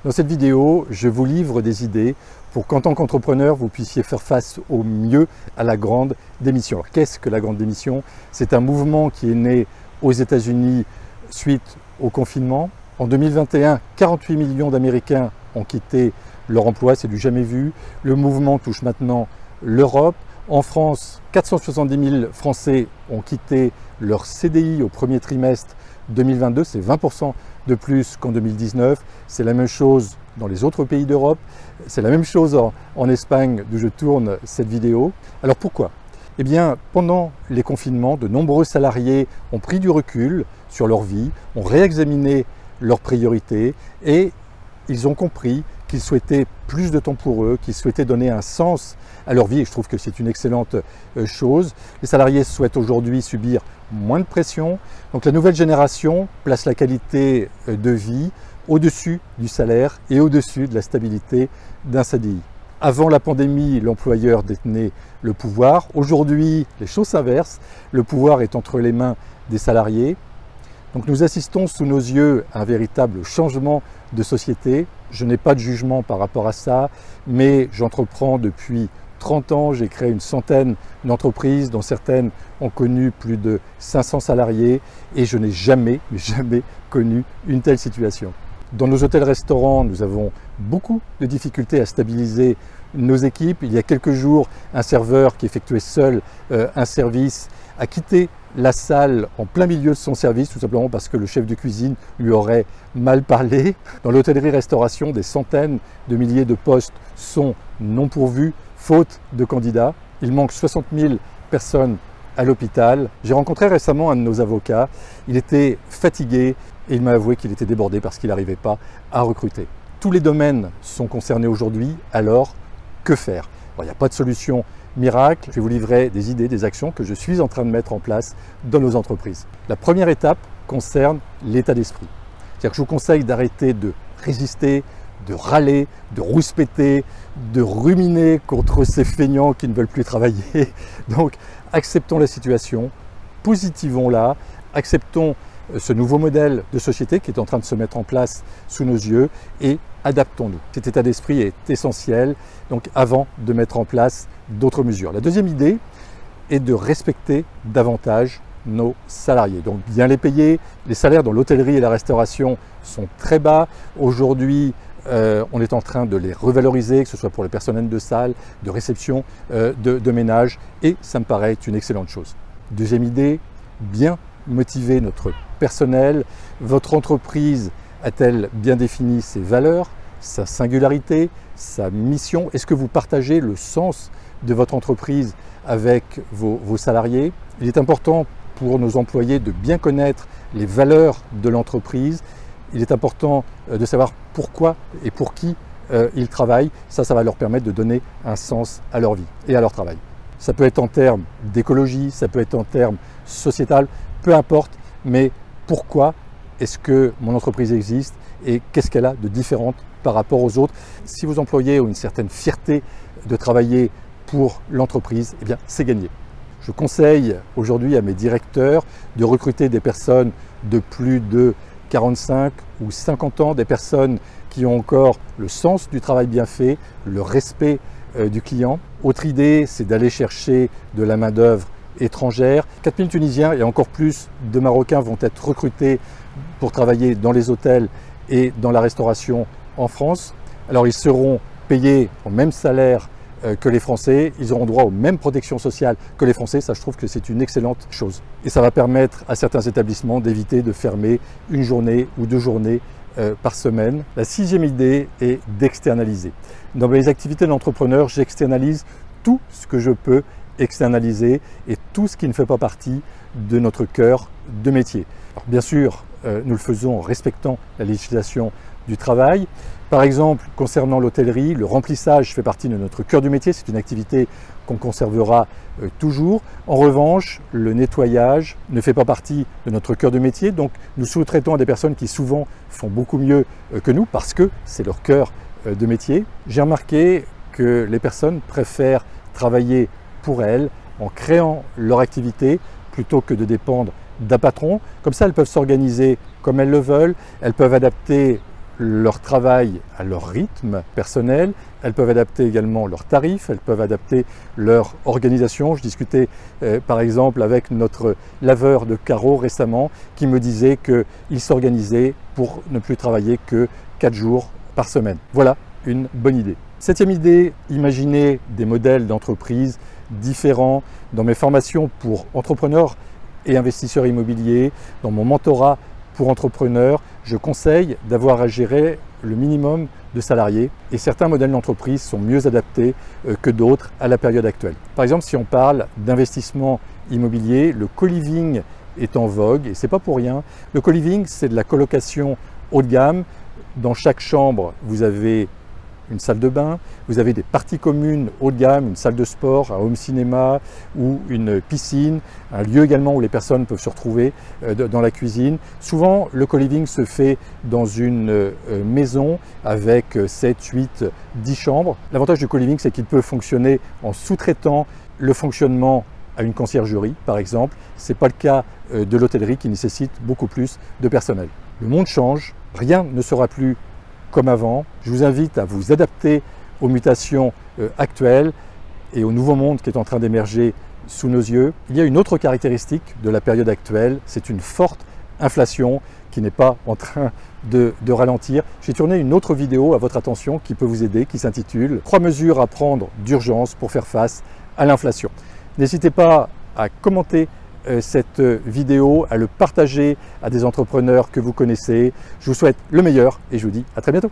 Dans cette vidéo, je vous livre des idées pour qu'en tant qu'entrepreneur, vous puissiez faire face au mieux à la grande démission. Alors, qu'est-ce que la grande démission? C'est un mouvement qui est né aux États-Unis suite au confinement. En 2021, 48 millions d'Américains ont quitté leur emploi, c'est du jamais vu. Le mouvement touche maintenant l'Europe. En France, 470 000 Français ont quitté leur CDI au premier trimestre 2022, c'est 20% de plus qu'en 2019. C'est la même chose dans les autres pays d'Europe. C'est la même chose en Espagne, d'où je tourne cette vidéo. Alors pourquoi? Eh bien, pendant les confinements, de nombreux salariés ont pris du recul sur leur vie, ont réexaminé leurs priorités et ils ont compris qu'ils souhaitaient plus de temps pour eux, qu'ils souhaitaient donner un sens à leur vie et je trouve que c'est une excellente chose. Les salariés souhaitent aujourd'hui subir moins de pression. Donc la nouvelle génération place la qualité de vie au-dessus du salaire et au-dessus de la stabilité d'un CDI. Avant la pandémie, l'employeur détenait le pouvoir. Aujourd'hui, les choses s'inversent. Le pouvoir est entre les mains des salariés. Donc nous assistons sous nos yeux à un véritable changement de société. Je n'ai pas de jugement par rapport à ça, mais j'entreprends depuis 30 ans, j'ai créé une centaine d'entreprises dont certaines ont connu plus de 500 salariés et je n'ai jamais connu une telle situation. Dans nos hôtels-restaurants, nous avons beaucoup de difficultés à stabiliser nos équipes. Il y a quelques jours, un serveur qui effectuait seul un service a quitté la salle en plein milieu de son service, tout simplement parce que le chef de cuisine lui aurait mal parlé. Dans l'hôtellerie-restauration, des centaines de milliers de postes sont non pourvus, faute de candidats. Il manque 60 000 personnes à l'hôpital. J'ai rencontré récemment un de nos avocats. Il était fatigué et il m'a avoué qu'il était débordé parce qu'il n'arrivait pas à recruter. Tous les domaines sont concernés aujourd'hui, alors que faire? Il n'y a pas de solution miracle. Je vais vous livrer des idées, des actions que je suis en train de mettre en place dans nos entreprises. La première étape concerne l'état d'esprit. C'est-à-dire que je vous conseille d'arrêter de résister, de râler, de rouspéter, de ruminer contre ces feignants qui ne veulent plus travailler. Donc, acceptons la situation, positivons-la, acceptons ce nouveau modèle de société qui est en train de se mettre en place sous nos yeux et adaptons-nous. Cet état d'esprit est essentiel, donc avant de mettre en place d'autres mesures. La deuxième idée est de respecter davantage nos salariés. Donc bien les payer. Les salaires dans l'hôtellerie et la restauration sont très bas. Aujourd'hui, on est en train de les revaloriser, que ce soit pour les personnels de salle, de réception, de ménage, et ça me paraît une excellente chose. Deuxième idée, bien motiver notre personnel. Votre entreprise a-t-elle bien défini ses valeurs, sa singularité, sa mission? Est-ce que vous partagez le sens de votre entreprise avec vos salariés? Il est important pour nos employés de bien connaître les valeurs de l'entreprise. Il est important de savoir pourquoi et pour qui ils travaillent. Ça va leur permettre de donner un sens à leur vie et à leur travail. Ça peut être en termes d'écologie, ça peut être en termes sociétal, peu importe, mais pourquoi est-ce que mon entreprise existe et qu'est-ce qu'elle a de différente par rapport aux autres? Si vos employés ont une certaine fierté de travailler pour l'entreprise, eh bien c'est gagné. Je conseille aujourd'hui à mes directeurs de recruter des personnes de plus de 45 ou 50 ans, des personnes qui ont encore le sens du travail bien fait, le respect du client. Autre idée, c'est d'aller chercher de la main-d'œuvre étrangère. 4000 Tunisiens et encore plus de Marocains vont être recrutés pour travailler dans les hôtels et dans la restauration en France. Alors ils seront payés au même salaire que les Français, ils auront droit aux mêmes protections sociales que les Français, ça je trouve que c'est une excellente chose. Et ça va permettre à certains établissements d'éviter de fermer une journée ou 2 journées par semaine. La 6e idée est d'externaliser. Dans mes activités d'entrepreneur, j'externalise tout ce que je peux externaliser et tout ce qui ne fait pas partie de notre cœur de métier. Alors, bien sûr, nous le faisons en respectant la législation du travail. Par exemple, concernant l'hôtellerie, le remplissage fait partie de notre cœur du métier, c'est une activité qu'on conservera toujours. En revanche, le nettoyage ne fait pas partie de notre cœur de métier, donc nous sous-traitons à des personnes qui souvent font beaucoup mieux que nous parce que c'est leur cœur de métier. J'ai remarqué que les personnes préfèrent travailler pour elles en créant leur activité plutôt que de dépendre d'un patron. Comme ça, elles peuvent s'organiser comme elles le veulent, elles peuvent adapter leur travail à leur rythme personnel, elles peuvent adapter également leurs tarifs, elles peuvent adapter leur organisation. Je discutais par exemple avec notre laveur de carreaux récemment qui me disait qu'il s'organisait pour ne plus travailler que 4 jours par semaine. Voilà une bonne idée. Septième idée, imaginez des modèles d'entreprise différents. Dans mes formations pour entrepreneurs et investisseurs immobiliers, dans mon mentorat pour entrepreneurs, je conseille d'avoir à gérer le minimum de salariés et certains modèles d'entreprise sont mieux adaptés que d'autres à la période actuelle. Par exemple, si on parle d'investissement immobilier, le co-living est en vogue et c'est pas pour rien. Le co-living, c'est de la colocation haut de gamme. Dans chaque chambre, vous avez une salle de bain, vous avez des parties communes haut de gamme, une salle de sport, un home cinéma ou une piscine, un lieu également où les personnes peuvent se retrouver dans la cuisine. Souvent, le co-living se fait dans une maison avec 7, 8, 10 chambres. L'avantage du co-living, c'est qu'il peut fonctionner en sous-traitant le fonctionnement à une conciergerie, par exemple. Ce n'est pas le cas de l'hôtellerie qui nécessite beaucoup plus de personnel. Le monde change, rien ne sera plus comme avant. Je vous invite à vous adapter aux mutations actuelles et au nouveau monde qui est en train d'émerger sous nos yeux. Il y a une autre caractéristique de la période actuelle, c'est une forte inflation qui n'est pas en train de ralentir. J'ai tourné une autre vidéo à votre attention qui peut vous aider, qui s'intitule « 3 mesures à prendre d'urgence pour faire face à l'inflation ». N'hésitez pas à commenter cette vidéo, à le partager à des entrepreneurs que vous connaissez. Je vous souhaite le meilleur et je vous dis à très bientôt.